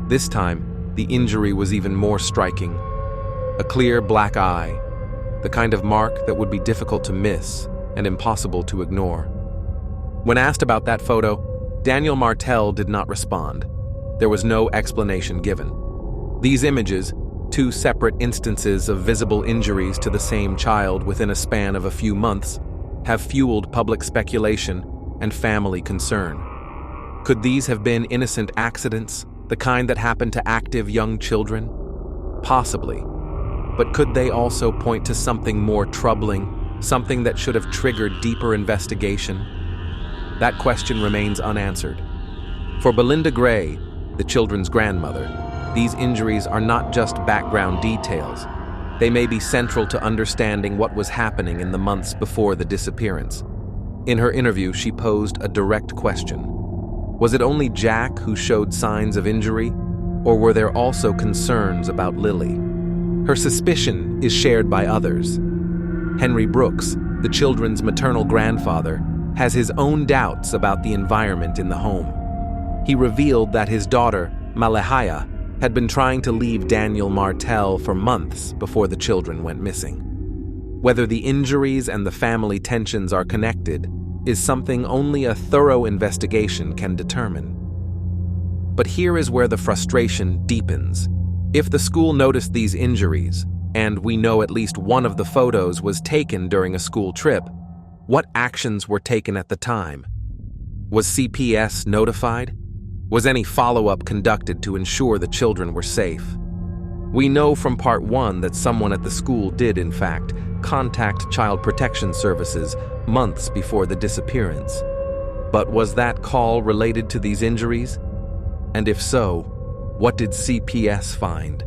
This time, the injury was even more striking. A clear black eye, the kind of mark that would be difficult to miss and impossible to ignore. When asked about that photo, Daniel Martel did not respond. There was no explanation given. These images, 2 separate instances of visible injuries to the same child within a span of a few months, have fueled public speculation and family concern. Could these have been innocent accidents, the kind that happen to active young children? Possibly. But could they also point to something more troubling, something that should have triggered deeper investigation? That question remains unanswered. For Belinda Gray, the children's grandmother, these injuries are not just background details. They may be central to understanding what was happening in the months before the disappearance. In her interview, she posed a direct question. Was it only Jack who showed signs of injury, or were there also concerns about Lilly? Her suspicion is shared by others. Henry Brooks, the children's maternal grandfather, has his own doubts about the environment in the home. He revealed that his daughter, Malehya, had been trying to leave Daniel Martel for months before the children went missing. Whether the injuries and the family tensions are connected is something only a thorough investigation can determine. But here is where the frustration deepens. If the school noticed these injuries, and we know at least one of the photos was taken during a school trip, what actions were taken at the time? Was CPS notified? Was any follow-up conducted to ensure the children were safe? We know from Part 1 that someone at the school did, in fact, contact Child Protection Services months before the disappearance. But was that call related to these injuries? And if so, what did CPS find?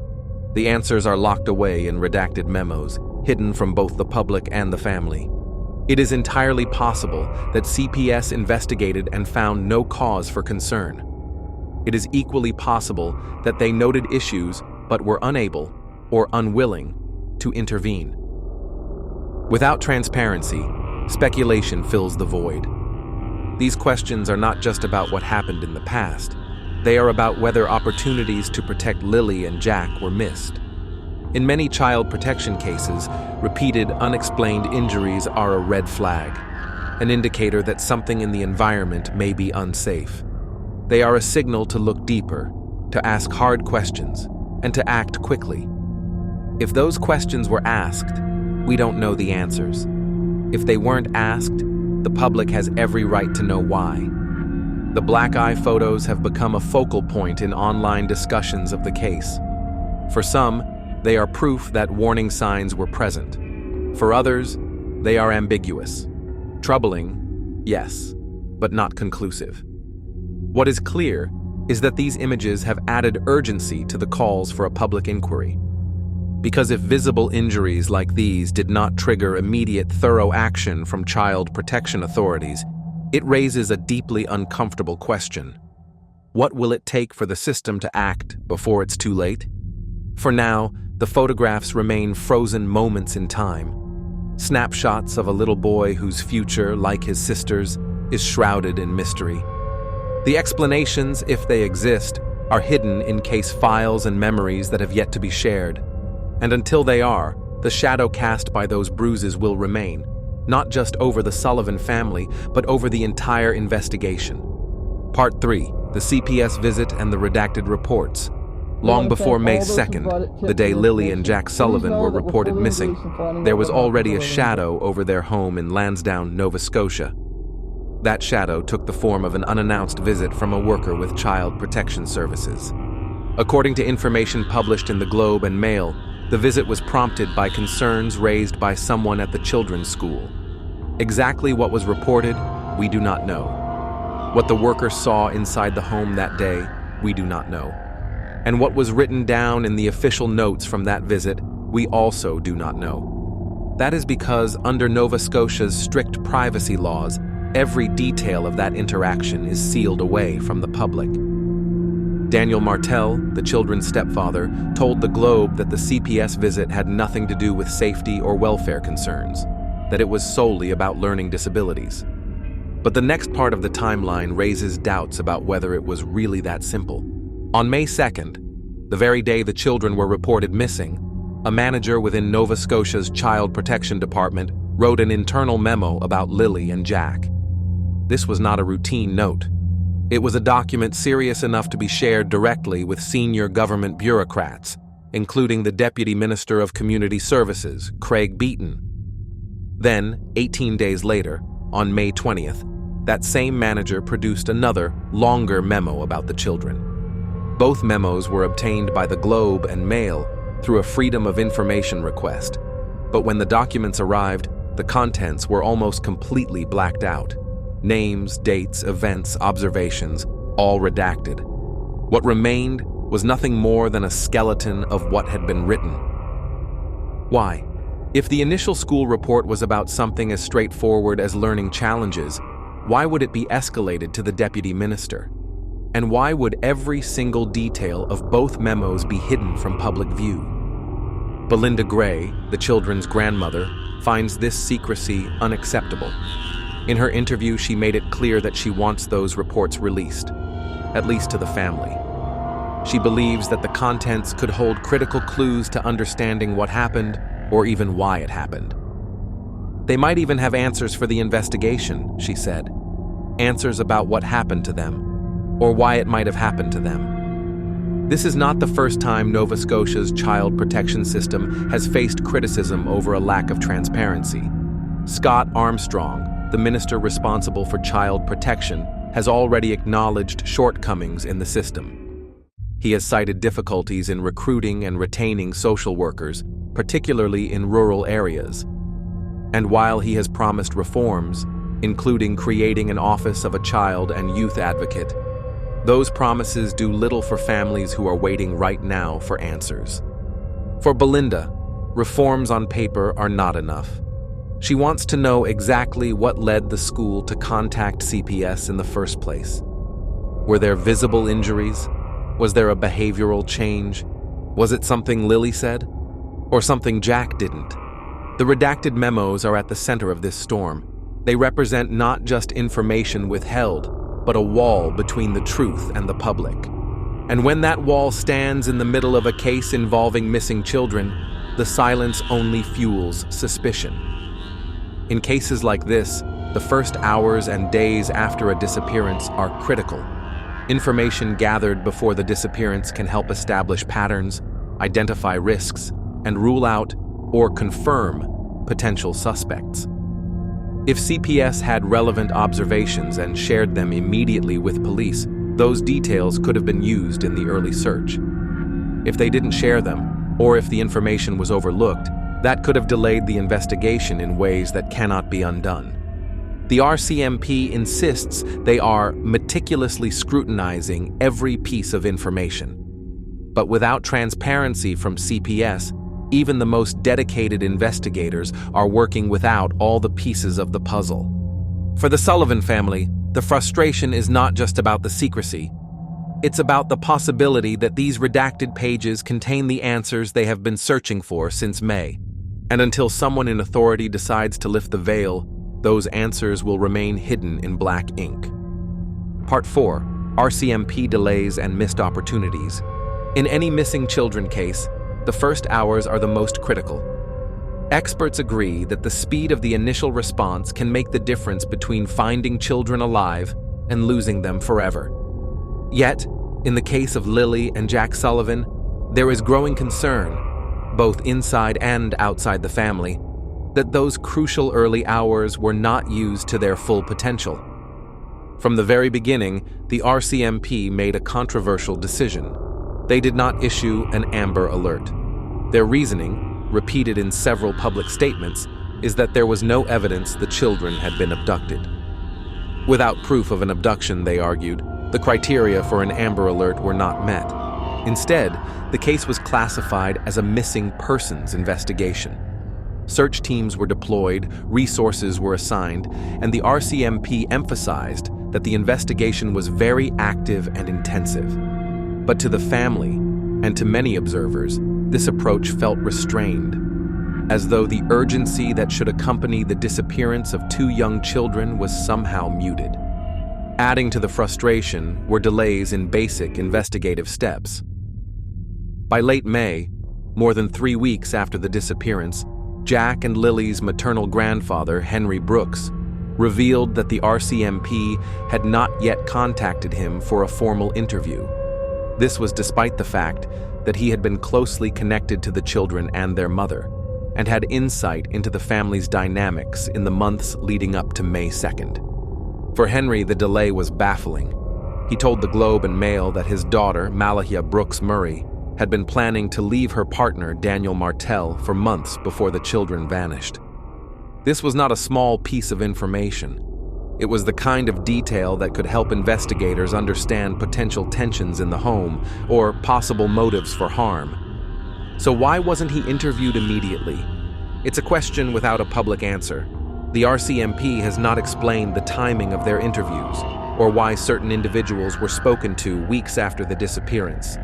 The answers are locked away in redacted memos, hidden from both the public and the family. It is entirely possible that CPS investigated and found no cause for concern. It is equally possible that they noted issues but were unable or unwilling to intervene. Without transparency, speculation fills the void. These questions are not just about what happened in the past. They are about whether opportunities to protect Lilly and Jack were missed. In many child protection cases, repeated unexplained injuries are a red flag, an indicator that something in the environment may be unsafe. They are a signal to look deeper, to ask hard questions, and to act quickly. If those questions were asked, we don't know the answers. If they weren't asked, the public has every right to know why. The black eye photos have become a focal point in online discussions of the case. For some, they are proof that warning signs were present. For others, they are ambiguous. Troubling, yes, but not conclusive. What is clear is that these images have added urgency to the calls for a public inquiry. Because if visible injuries like these did not trigger immediate, thorough action from child protection authorities, it raises a deeply uncomfortable question. What will it take for the system to act before it's too late? For now, the photographs remain frozen moments in time. Snapshots of a little boy whose future, like his sister's, is shrouded in mystery. The explanations, if they exist, are hidden in case files and memories that have yet to be shared. And until they are, the shadow cast by those bruises will remain, not just over the Sullivan family, but over the entire investigation. Part 3, the CPS visit and the redacted reports. Long before May 2nd, the day Lilly and Jack Sullivan were reported missing, there was already a shadow over their home in Lansdowne, Nova Scotia. That shadow took the form of an unannounced visit from a worker with Child Protection Services. According to information published in the Globe and Mail, the visit was prompted by concerns raised by someone at the children's school. Exactly what was reported, we do not know. What the worker saw inside the home that day, we do not know. And what was written down in the official notes from that visit, we also do not know. That is because under Nova Scotia's strict privacy laws, every detail of that interaction is sealed away from the public. Daniel Martel, the children's stepfather, told the Globe that the CPS visit had nothing to do with safety or welfare concerns, that it was solely about learning disabilities. But the next part of the timeline raises doubts about whether it was really that simple. On May 2nd, the very day the children were reported missing, a manager within Nova Scotia's Child Protection Department wrote an internal memo about Lilly and Jack. This was not a routine note. It was a document serious enough to be shared directly with senior government bureaucrats, including the Deputy Minister of Community Services, Craig Beaton. Then, 18 days later, on May 20th, that same manager produced another, longer memo about the children. Both memos were obtained by the Globe and Mail through a Freedom of Information request, but when the documents arrived, the contents were almost completely blacked out. Names, dates, events, observations, all redacted. What remained was nothing more than a skeleton of what had been written. Why? If the initial school report was about something as straightforward as learning challenges, why would it be escalated to the deputy minister? And why would every single detail of both memos be hidden from public view? Belinda Gray, the children's grandmother, finds this secrecy unacceptable. In her interview, she made it clear that she wants those reports released, at least to the family. She believes that the contents could hold critical clues to understanding what happened or even why it happened. They might even have answers for the investigation, she said. Answers about what happened to them, or why it might have happened to them. This is not the first time Nova Scotia's child protection system has faced criticism over a lack of transparency. Scott Armstrong, the minister responsible for child protection, has already acknowledged shortcomings in the system. He has cited difficulties in recruiting and retaining social workers, particularly in rural areas. And while he has promised reforms, including creating an office of a child and youth advocate, those promises do little for families who are waiting right now for answers. For Belinda, reforms on paper are not enough. She wants to know exactly what led the school to contact CPS in the first place. Were there visible injuries? Was there a behavioral change? Was it something Lilly said? Or something Jack didn't? The redacted memos are at the center of this storm. They represent not just information withheld, but a wall between the truth and the public. And when that wall stands in the middle of a case involving missing children, the silence only fuels suspicion. In cases like this, the first hours and days after a disappearance are critical. Information gathered before the disappearance can help establish patterns, identify risks, and rule out or confirm potential suspects. If CPS had relevant observations and shared them immediately with police, those details could have been used in the early search. If they didn't share them, or if the information was overlooked, that could have delayed the investigation in ways that cannot be undone. The RCMP insists they are meticulously scrutinizing every piece of information. But without transparency from CPS, even the most dedicated investigators are working without all the pieces of the puzzle. For the Sullivan family, the frustration is not just about the secrecy. It's about the possibility that these redacted pages contain the answers they have been searching for since May. And until someone in authority decides to lift the veil, those answers will remain hidden in black ink. Part 4. RCMP delays and missed opportunities. In any missing children case, the first hours are the most critical. Experts agree that the speed of the initial response can make the difference between finding children alive and losing them forever. Yet, in the case of Lilly and Jack Sullivan, there is growing concern, both inside and outside the family, that those crucial early hours were not used to their full potential. From the very beginning, the RCMP made a controversial decision. They did not issue an Amber Alert. Their reasoning, repeated in several public statements, is that there was no evidence the children had been abducted. Without proof of an abduction, they argued, the criteria for an Amber Alert were not met. Instead, the case was classified as a missing persons investigation. Search teams were deployed, resources were assigned, and the RCMP emphasized that the investigation was very active and intensive. But to the family, and to many observers, this approach felt restrained, as though the urgency that should accompany the disappearance of 2 young children was somehow muted. Adding to the frustration were delays in basic investigative steps. By late May, more than 3 weeks after the disappearance, Jack and Lily's maternal grandfather, Henry Brooks, revealed that the RCMP had not yet contacted him for a formal interview. This was despite the fact that he had been closely connected to the children and their mother, and had insight into the family's dynamics in the months leading up to May 2nd. For Henry, the delay was baffling. He told the Globe and Mail that his daughter, Malehya Brooks Murray, had been planning to leave her partner, Daniel Martell, for months before the children vanished. This was not a small piece of information. It was the kind of detail that could help investigators understand potential tensions in the home or possible motives for harm. So why wasn't he interviewed immediately? It's a question without a public answer. The RCMP has not explained the timing of their interviews or why certain individuals were spoken to weeks after the disappearance.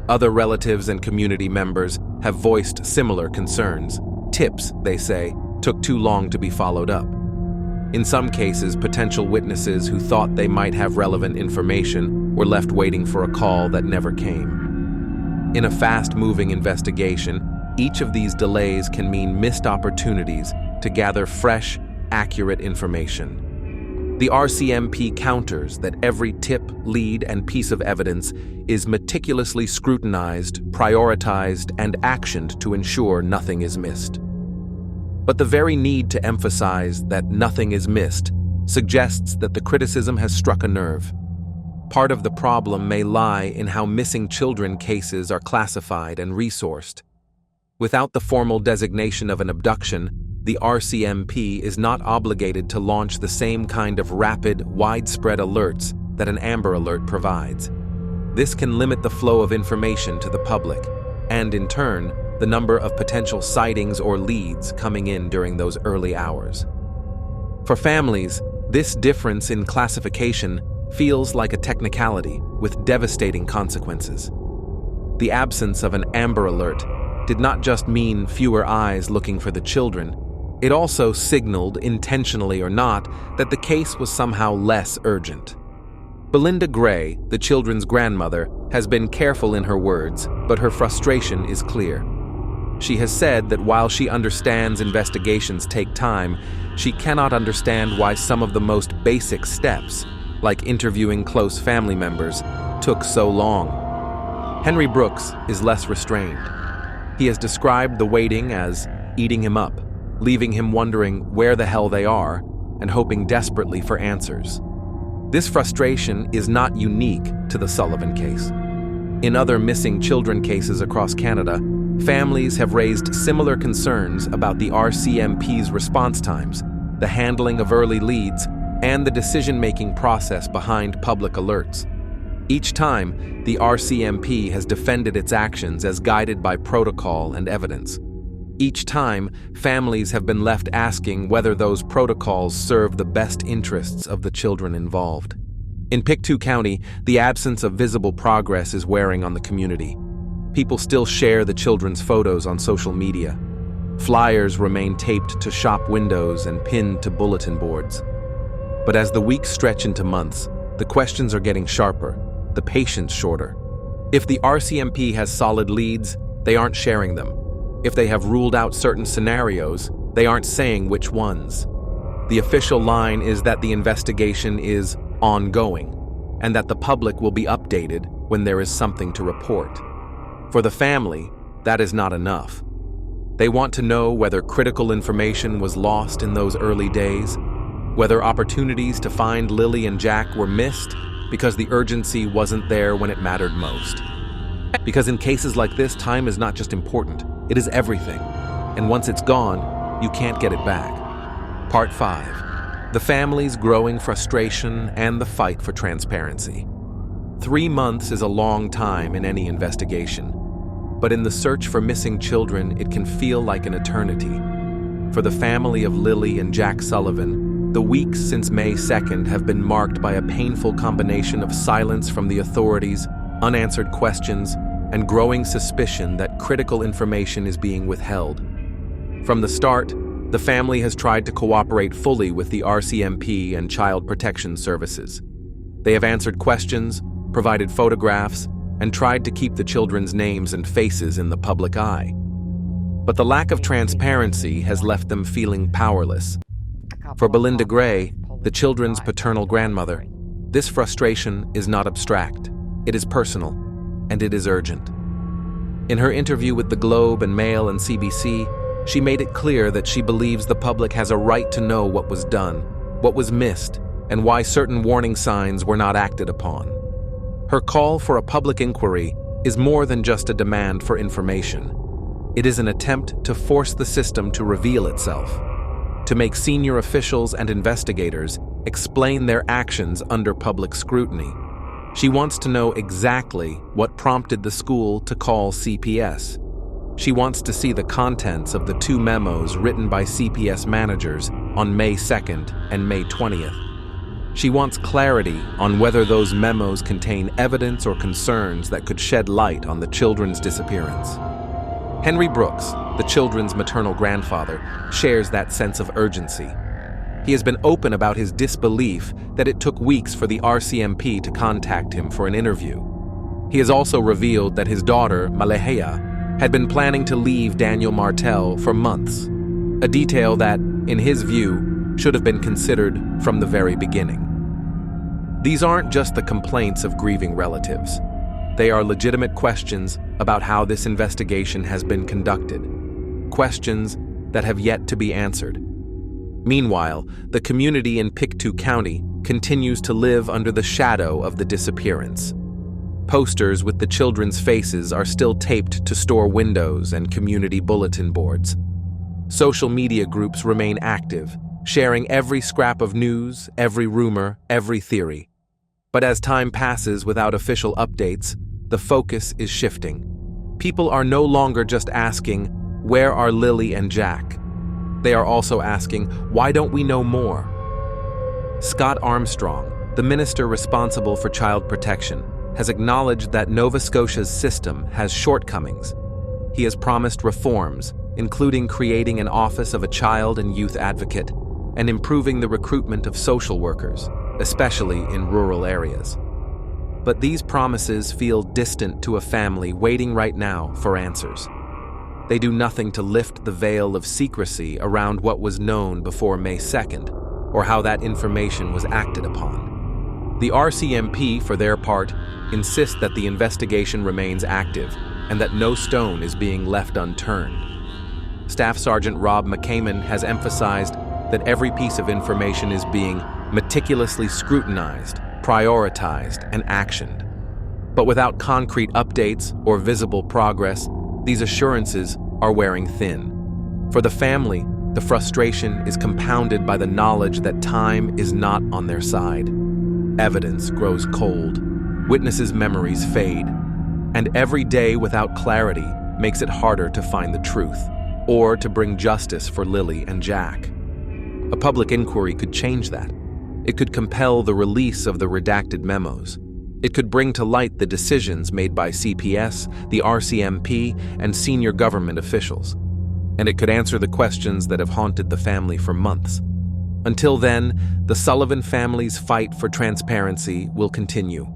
Other relatives and community members have voiced similar concerns. Tips, they say, took too long to be followed up. In some cases, potential witnesses who thought they might have relevant information were left waiting for a call that never came. In a fast-moving investigation, each of these delays can mean missed opportunities to gather fresh, accurate information. The RCMP counters that every tip, lead, and piece of evidence is meticulously scrutinized, prioritized, and actioned to ensure nothing is missed. But the very need to emphasize that nothing is missed suggests that the criticism has struck a nerve. Part of the problem may lie in how missing children cases are classified and resourced. Without the formal designation of an abduction, the RCMP is not obligated to launch the same kind of rapid, widespread alerts that an Amber Alert provides. This can limit the flow of information to the public, and in turn, the number of potential sightings or leads coming in during those early hours. For families, this difference in classification feels like a technicality with devastating consequences. The absence of an Amber Alert did not just mean fewer eyes looking for the children, it also signaled, intentionally or not, that the case was somehow less urgent. Belinda Gray, the children's grandmother, has been careful in her words, but her frustration is clear. She has said that while she understands investigations take time, she cannot understand why some of the most basic steps, like interviewing close family members, took so long. Henry Brooks is less restrained. He has described the waiting as eating him up, leaving him wondering where the hell they are and hoping desperately for answers. This frustration is not unique to the Sullivan case. In other missing children cases across Canada, families have raised similar concerns about the RCMP's response times, the handling of early leads, and the decision-making process behind public alerts. Each time, the RCMP has defended its actions as guided by protocol and evidence. Each time, families have been left asking whether those protocols serve the best interests of the children involved. In Pictou County, the absence of visible progress is wearing on the community. People still share the children's photos on social media. Flyers remain taped to shop windows and pinned to bulletin boards. But as the weeks stretch into months, the questions are getting sharper, the patience shorter. If the RCMP has solid leads, they aren't sharing them. If they have ruled out certain scenarios, they aren't saying which ones. The official line is that the investigation is ongoing, and that the public will be updated when there is something to report. For the family, that is not enough. They want to know whether critical information was lost in those early days, whether opportunities to find Lilly and Jack were missed because the urgency wasn't there when it mattered most. Because in cases like this, time is not just important, it is everything. And once it's gone, you can't get it back. Part 5. The family's growing frustration and the fight for transparency. 3 months is a long time in any investigation, but in the search for missing children, it can feel like an eternity. For the family of Lilly and Jack Sullivan, the weeks since May 2nd have been marked by a painful combination of silence from the authorities, unanswered questions, and growing suspicion that critical information is being withheld. From the start, the family has tried to cooperate fully with the RCMP and Child Protection Services. They have answered questions, provided photographs, and tried to keep the children's names and faces in the public eye. But the lack of transparency has left them feeling powerless. For Belinda Gray, the children's paternal grandmother, this frustration is not abstract. It is personal, and it is urgent. In her interview with the Globe and Mail and CBC, she made it clear that she believes the public has a right to know what was done, what was missed, and why certain warning signs were not acted upon. Her call for a public inquiry is more than just a demand for information. It is an attempt to force the system to reveal itself, to make senior officials and investigators explain their actions under public scrutiny. She wants to know exactly what prompted the school to call CPS. She wants to see the contents of the 2 memos written by CPS managers on May 2nd and May 20th. She wants clarity on whether those memos contain evidence or concerns that could shed light on the children's disappearance. Henry Brooks, the children's maternal grandfather, shares that sense of urgency. He has been open about his disbelief that it took weeks for the RCMP to contact him for an interview. He has also revealed that his daughter, Malehya, had been planning to leave Daniel Martel for months, a detail that, in his view, should have been considered from the very beginning. These aren't just the complaints of grieving relatives. They are legitimate questions about how this investigation has been conducted, questions that have yet to be answered. Meanwhile, the community in Pictou County continues to live under the shadow of the disappearance. Posters with the children's faces are still taped to store windows and community bulletin boards. Social media groups remain active, sharing every scrap of news, every rumor, every theory. But as time passes without official updates, the focus is shifting. People are no longer just asking, where are Lilly and Jack? They are also asking, why don't we know more? Scott Armstrong, the minister responsible for child protection, has acknowledged that Nova Scotia's system has shortcomings. He has promised reforms, including creating an office of a child and youth advocate and improving the recruitment of social workers, especially in rural areas. But these promises feel distant to a family waiting right now for answers. They do nothing to lift the veil of secrecy around what was known before May 2nd, or how that information was acted upon. The RCMP, for their part, insist that the investigation remains active and that no stone is being left unturned. Staff Sergeant Rob McCammon has emphasized that every piece of information is being meticulously scrutinized, prioritized, and actioned. But without concrete updates or visible progress, these assurances are wearing thin. For the family, the frustration is compounded by the knowledge that time is not on their side. Evidence grows cold, witnesses' memories fade, and every day without clarity makes it harder to find the truth or to bring justice for Lilly and Jack. A public inquiry could change that. It could compel the release of the redacted memos. It could bring to light the decisions made by CPS, the RCMP, and senior government officials. And it could answer the questions that have haunted the family for months. Until then, the Sullivan family's fight for transparency will continue.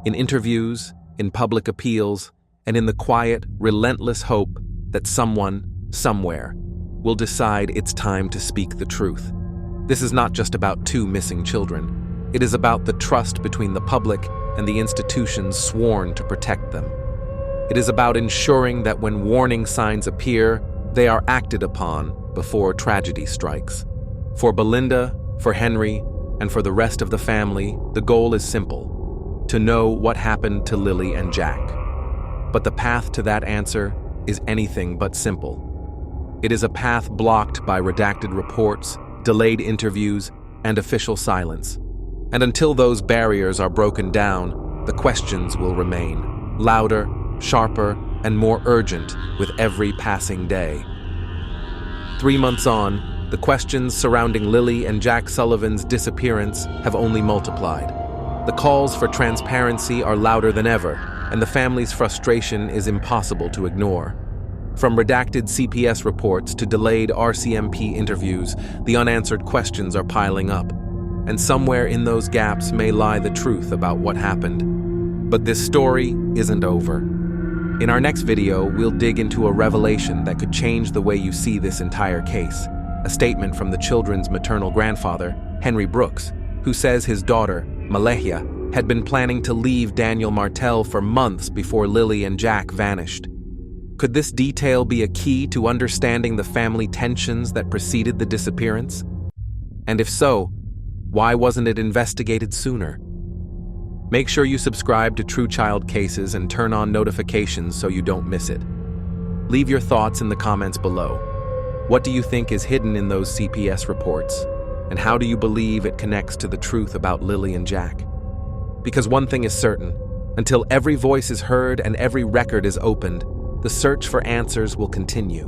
In interviews, in public appeals, and in the quiet, relentless hope that someone, somewhere, will decide it's time to speak the truth. This is not just about two missing children. It is about the trust between the public and the institutions sworn to protect them. It is about ensuring that when warning signs appear, they are acted upon before tragedy strikes. For Belinda, for Henry, and for the rest of the family, the goal is simple: to know what happened to Lilly and Jack. But the path to that answer is anything but simple. It is a path blocked by redacted reports, delayed interviews, and official silence. And until those barriers are broken down, the questions will remain, louder, sharper, and more urgent with every passing day. 3 months on, the questions surrounding Lilly and Jack Sullivan's disappearance have only multiplied. The calls for transparency are louder than ever, and the family's frustration is impossible to ignore. From redacted CPS reports to delayed RCMP interviews, the unanswered questions are piling up. And somewhere in those gaps may lie the truth about what happened. But this story isn't over. In our next video, we'll dig into a revelation that could change the way you see this entire case. A statement from the children's maternal grandfather, Henry Brooks, who says his daughter, Malehya, had been planning to leave Daniel Martel for months before Lilly and Jack vanished. Could this detail be a key to understanding the family tensions that preceded the disappearance? And if so, why wasn't it investigated sooner? Make sure you subscribe to True Child Cases and turn on notifications so you don't miss it. Leave your thoughts in the comments below. What do you think is hidden in those CPS reports? And how do you believe it connects to the truth about Lilly and Jack? Because one thing is certain, until every voice is heard and every record is opened, the search for answers will continue.